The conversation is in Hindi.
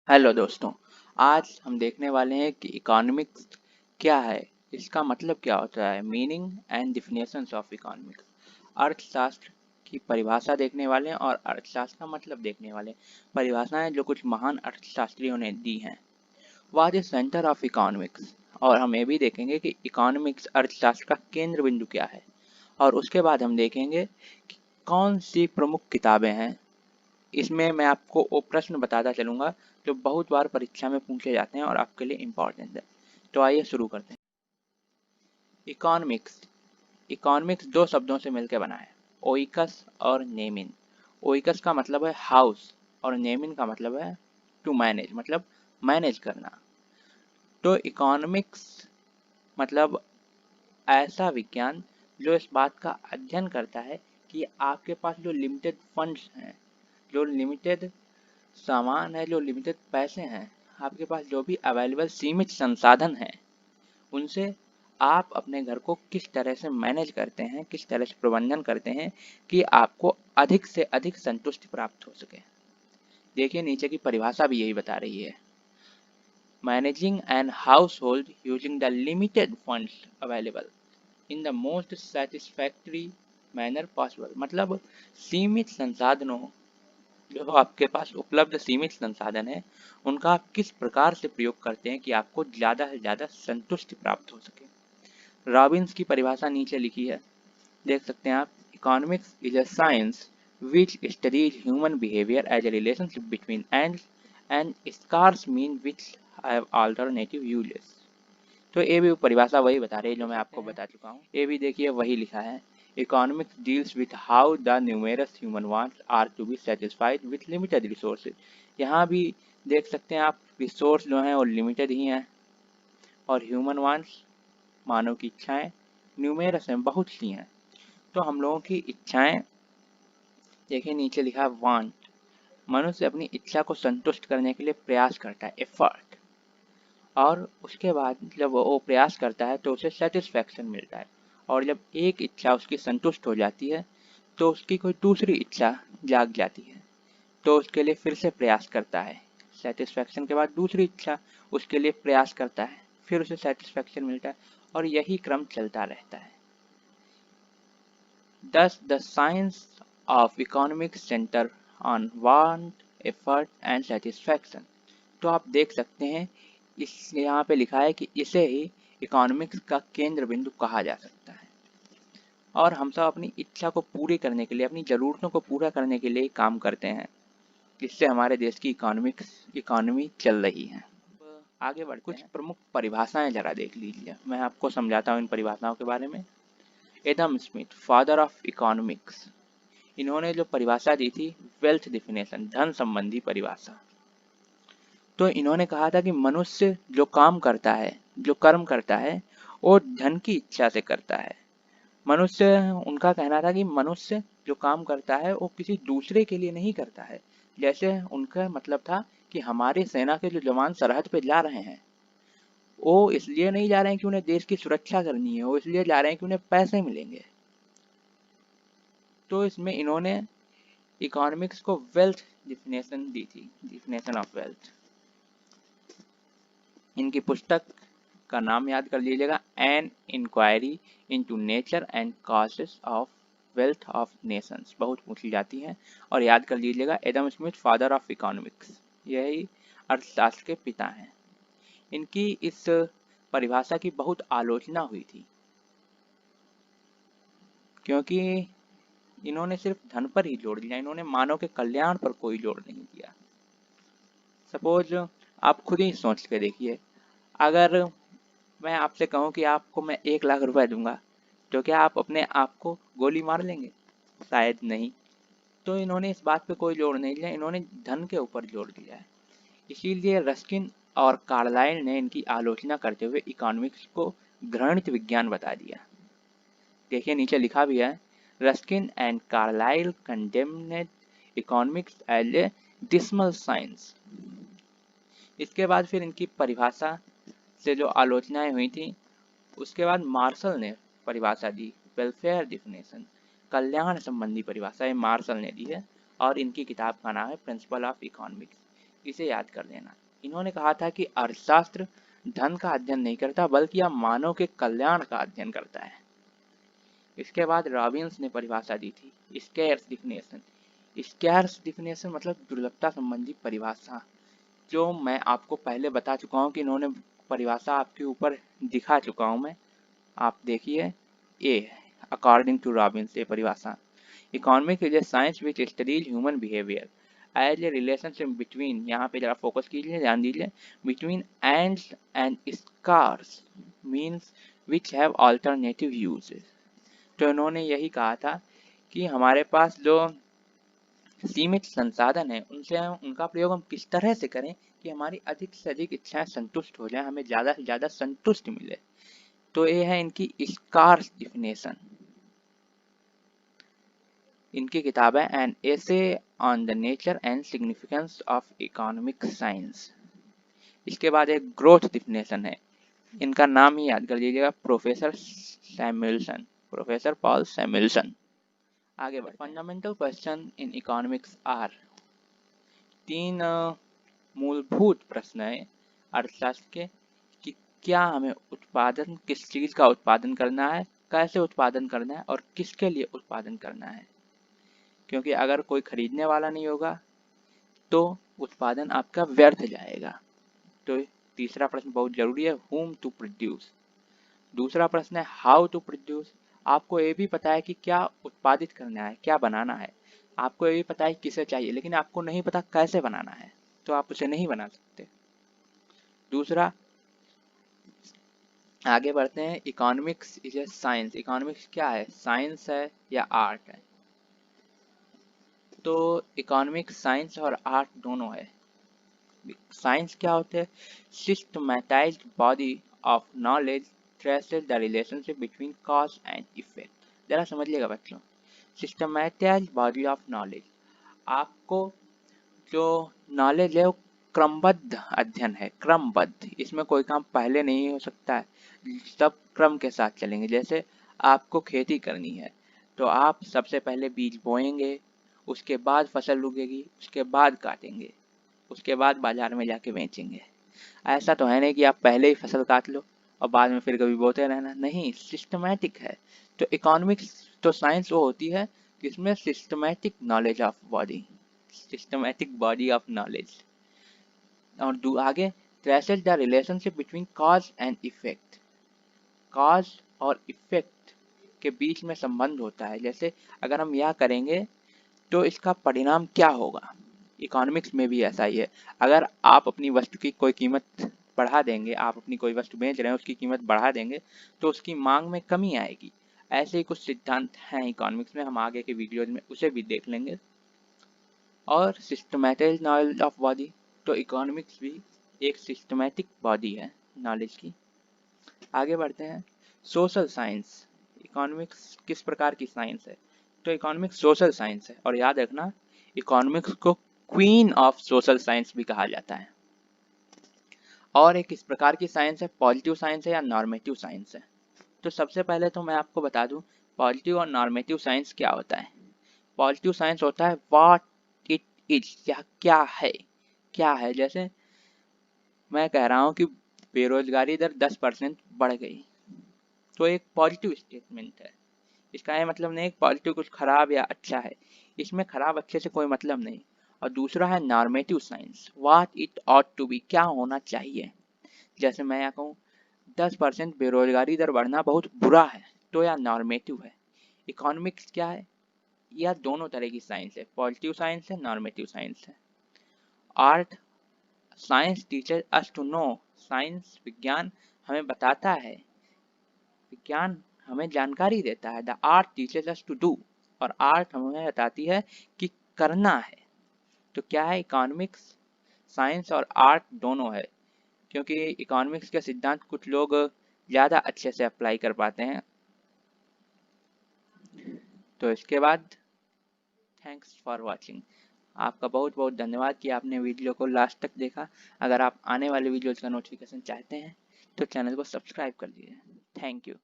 हेलो दोस्तों। आज हम देखने वाले हैं कि इकोनॉमिक्स क्या है, इसका मतलब क्या होता है, meaning and definitions of economics. अर्थशास्त्र की परिभाषा देखने वाले हैं और अर्थशास्त्र का मतलब देखने वाले हैं। परिभाषाएं जो कुछ महान अर्थशास्त्रियों ने दी हैं। What is centre of economics, और हम ये भी देखेंगे कि इकोनॉमिक्स अर्थशास्त्र का केंद्र बिंदु क्या है। और उसके बाद हम देखेंगे कि कौन सी प्रमुख किताबें हैं। इसमें मैं आपको वो प्रश्न बताता चलूंगा जो बहुत बार परीक्षा में पूछे जाते हैं और आपके लिए इम्पोर्टेंट है। तो आइए शुरू करते हैं। इकोनॉमिक्स। इकोनॉमिक्स दो शब्दों से मिलकर बना है, ओइकस और नेमिन। ओइकस का मतलब है हाउस और नेमिन का मतलब है टू मैनेज, मतलब मैनेज करना। तो इकोनॉमिक्स मतलब ऐसा विज्ञान जो इस बात का अध्ययन करता है कि आपके पास जो लिमिटेड फंड्स हैं, जो लिमिटेड सामान है, जो लिमिटेड पैसे हैं, आपके पास जो भी अवेलेबल सीमित संसाधन हैं, उनसे आप अपने घर को किस तरह से मैनेज करते हैं, किस तरह से प्रबंधन करते हैं कि आपको अधिक से अधिक संतुष्टि प्राप्त हो सके। देखिए नीचे की परिभाषा भी यही बता रही है, managing an household using the limited funds available in the most satisfactory manner possible. मतलब सीमित संसाधनों, जो आपके पास उपलब्ध सीमित संसाधन है, उनका आप किस प्रकार से प्रयोग करते हैं कि आपको ज़्यादा से ज़्यादा संतुष्टि प्राप्त हो सके। रॉबिन्स की परिभाषा नीचे लिखी है, देख सकते हैं आप। Economics is a science which studies human behaviour as a relationship between ends and scarce mean which have alternative uses. तो ये भी परिभाषा वही बता रही है जो मैं आपको बता चुका हूँ। ये भी देखिए वही लिखा है, economics deals with how the numerous human wants are to be satisfied with limited resources. यहाँ भी देख सकते हैं आप, रिसोर्स जो हैं वो लिमिटेड ही हैं और ह्यूमन वांट्स मानव की इच्छाएं न्यूमेरस हैं, बहुत सी हैं। तो हम लोगों की इच्छाएं, देखिए नीचे लिखा है वांट। मनुष्य अपनी इच्छा को संतुष्ट करने के लिए प्रयास करता है, एफर्ट। और उसके बाद जब वो प्रयास करता है तो उसे सेटिस्फैक्शन मिलता है। और जब एक इच्छा उसकी संतुष्ट हो जाती है तो उसकी कोई दूसरी इच्छा जाग जाती है, तो उसके लिए फिर से प्रयास करता है। सेटिस्फैक्शन के बाद दूसरी इच्छा, उसके लिए प्रयास करता है, फिर उसे सेटिस्फैक्शन मिलता है, और यही क्रम चलता रहता है। Thus the science of economics center on want, effort and satisfaction। तो आप देख सकते हैं, इस यहाँ पे लिखा है कि इसे ही इकोनॉमिक्स का केंद्र बिंदु कहा जा सकता है। और हम सब अपनी इच्छा को पूरी करने के लिए, अपनी ज़रूरतों को पूरा करने के लिए काम करते हैं, जिससे हमारे देश की इकोनॉमी चल रही है। आगे बढ़ते कुछ प्रमुख परिभाषाएं जरा देख लीजिए, मैं आपको समझाता हूँ इन परिभाषाओं के बारे में। Adam Smith, father of economics, इन्होंने जो परिभाषा दी थी, वेल्थ डिफिनेशन, धन संबंधी परिभाषा। तो इन्होंने कहा था कि मनुष्य जो काम करता है, जो कर्म करता है, वो धन की इच्छा से करता है। मनुष्य, उनका कहना था कि मनुष्य जो काम करता है वो किसी दूसरे के लिए नहीं करता है। जैसे उनका मतलब था कि हमारी सेना के जो जवान सरहद पे जा रहे हैं, वो इसलिए नहीं जा रहे हैं कि उन्हें देश की सुरक्षा करनी है, वो इसलिए जा रहे हैं कि उन्हें पैसे मिलेंगे। तो इसमें इन्होंने इकोनॉमिक्स को वेल्थ डिफिनेशन दी थी, डिफिनेशन ऑफ वेल्थ। इनकी पुस्तक का नाम याद कर लीजिएगा, an inquiry into nature and causes of wealth of nations, बहुत पूछी जाती हैं। और याद कर लीजिएगा, Adam Smith, father of economics, यही अर्थशास्त्र के पिता हैं। इनकी इस परिभाषा की बहुत आलोचना हुई थी, क्योंकि इन्होंने सिर्फ धन पर ही जोर दिया, इन्होंने मानव के कल्याण पर कोई जोर नहीं दिया। सपोज आप खुद ही सोच के देखिए, अगर मैं आपसे कहूँ कि आपको मैं 1 लाख रुपए दूंगा, तो क्या आप अपने आप को गोली मार लेंगे? शायद नहीं। तो इन्होंने इस बात पे कोई जोर नहीं दिया, इन्होंने धन के ऊपर जोर दिया है। इसीलिए रस्किन और कार्लाइल ने इनकी आलोचना करते हुए इकोनॉमिक्स को घृणित विज्ञान बता दिया। देखिए नीचे लिखा भी है, Ruskin and Carlyle condemned economics as a dismal science. इसके बाद फिर इनकी परिभाषा से जो आलोचनाएं हुई थी, उसके बाद मार्शल ने परिभाषा दी, वेलफेयर डिफिनेशन, कल्याण संबंधी परिभाषा, ये मार्शल ने दी है। और इनकी किताब का नाम है प्रिंसिपल ऑफ इकोनॉमिक्स। इसे याद कर लेना। इन्होंने कहा था कि अर्थशास्त्र धन का अध्ययन नहीं करता बल्कि यह मानव के कल्याण का अध्ययन करता है। इसके बाद रॉबिन्स ने परिभाषा दी थी स्कैर्स डिफिनेशन। स्कैर्स डिफिनेशन मतलब दुर्लभता संबंधी परिभाषा, जो मैं आपको पहले बता चुका हूँ कि इन्होंने परिभाषा आपके ऊपर दिखा चुका हूँ मैं, आप देखिए। ए अकॉर्डिंग टू रॉबिन्स ये परिभाषा, economic is a science which studies human behaviour as a relationship between, यहाँ पे जरा फोकस कीजिए, ध्यान दीजिए, between ends and scarce means which have alternative uses. तो इन्होंने यही कहा था कि हमारे पास जो सीमित संसाधन है उनसे उनका प्रयोग हम किस तरह से करें कि हमारी अधिक से अधिक इच्छाएं संतुष्ट हो जाए, हमें ज़्यादा से ज़्यादा संतुष्ट मिले। तो ये है इनकी स्कार्स डिफिनेशन। इनकी किताब है an essay on the nature and significance of economic science. इसके बाद एक ग्रोथ डिफिनेशन है, इनका नाम ही याद कर लीजिएगा, professor Samuelson, professor Paul Samuelson. आगे बढ़, fundamental question in economics are, तीन मूलभूत प्रश्न है अर्थशास्त्र के कि क्या हमें उत्पादन, किस चीज का उत्पादन करना है, कैसे उत्पादन करना है और किसके लिए उत्पादन करना है। क्योंकि अगर कोई खरीदने वाला नहीं होगा तो उत्पादन आपका व्यर्थ जाएगा। तो तीसरा प्रश्न बहुत जरूरी है, whom to produce। दूसरा प्रश्न है हाउ टू प्रोड्यूस, आपको ये भी पता है कि क्या उत्पादित करना है, क्या बनाना है, आपको ये भी पता है किसे चाहिए, लेकिन आपको नहीं पता कैसे बनाना है, तो आप उसे नहीं बना सकते। दूसरा, आगे बढ़ते हैं, economics is a science. Economics क्या है, साइंस है या आर्ट है? तो इकोनॉमिक्स साइंस और आर्ट दोनों है। साइंस क्या होते हैं, systematised body of knowledge traces the relationship between cause and effect. जरा समझिएगा बच्चों, सिस्टमैटाइज्ड बॉडी ऑफ नॉलेज, आपको जो नॉलेज है वो क्रमबद्ध अध्ययन है, क्रमबद्ध, इसमें कोई काम पहले नहीं हो सकता है, सब क्रम के साथ चलेंगे। जैसे आपको खेती करनी है तो आप सबसे पहले बीज बोएंगे, उसके बाद फसल उगेगी, उसके बाद काटेंगे, उसके बाद बाजार में जाके बेचेंगे। ऐसा तो है नहीं कि आप पहले ही फसल काट लो और बाद में फिर कभी बोते रहना, नहीं, सिस्टमैटिक है। तो इकोनॉमिक्स तो साइंस वो होती है जिसमें systematic knowledge of body, systematic body of knowledge. और आगे, traces the relationship between cause and effect, cause और इफेक्ट के बीच में संबंध होता है। जैसे अगर हम यह करेंगे तो इसका परिणाम क्या होगा, इकोनॉमिक्स में भी ऐसा ही है। अगर आप अपनी वस्तु की कोई कीमत बढ़ा देंगे, आप अपनी कोई वस्तु बेच रहे हैं उसकी कीमत बढ़ा देंगे तो उसकी मांग में कमी आएगी। ऐसे ही कुछ सिद्धांत हैं इकोनॉमिक्स में, हम आगे के वीडियोज में उसे भी देख लेंगे। और सिस्टमैटिक नॉलेज ऑफ बॉडी, तो इकोनॉमिक्स भी एक सिस्टमैटिक बॉडी है नॉलेज की। आगे बढ़ते हैं, सोशल साइंस, इकोनॉमिक्स किस प्रकार की साइंस है? तो इकोनॉमिक्स सोशल साइंस है, और याद रखना इकोनॉमिक्स को क्वीन ऑफ सोशल साइंस भी कहा जाता है। और एक इस प्रकार की साइंस है, पॉजिटिव साइंस है या नॉर्मेटिव साइंस है। तो सबसे पहले तो मैं आपको बता दूं पॉजिटिव और नॉर्मेटिव साइंस क्या होता है। पॉजिटिव साइंस होता है व्हाट इट इज, क्या है, क्या है। जैसे मैं कह रहा हूँ कि बेरोजगारी दर 10% बढ़ गई, तो एक पॉजिटिव स्टेटमेंट है। इसका ये मतलब नहीं पॉजिटिव कुछ खराब या अच्छा है, इसमें खराब अच्छे से कोई मतलब नहीं। और दूसरा है normative science, what it ought to be, क्या होना चाहिए। जैसे मैं यहाँ कहूँ 10% बेरोजगारी दर बढ़ना बहुत बुरा है, तो यह नॉर्मेटिव है। इकोनॉमिक्स क्या है, यह दोनों तरह की साइंस है, पॉजिटिव साइंस है, नॉर्मेटिव साइंस है। Art, science teacher us to know, science विज्ञान हमें बताता है, विज्ञान हमें जानकारी देता है। The art teachers us to do, और आर्ट हमें बताती है कि करना है। तो क्या है, इकोनॉमिक्स साइंस और आर्ट दोनों है, क्योंकि इकोनॉमिक्स के सिद्धांत कुछ लोग ज़्यादा अच्छे से अप्लाई कर पाते हैं। तो इसके बाद थैंक्स फॉर वॉचिंग, आपका बहुत बहुत धन्यवाद कि आपने वीडियो को लास्ट तक देखा। अगर आप आने वाले वीडियोज़ का नोटिफिकेशन चाहते हैं तो चैनल को सब्सक्राइब कर दीजिए। Thank you.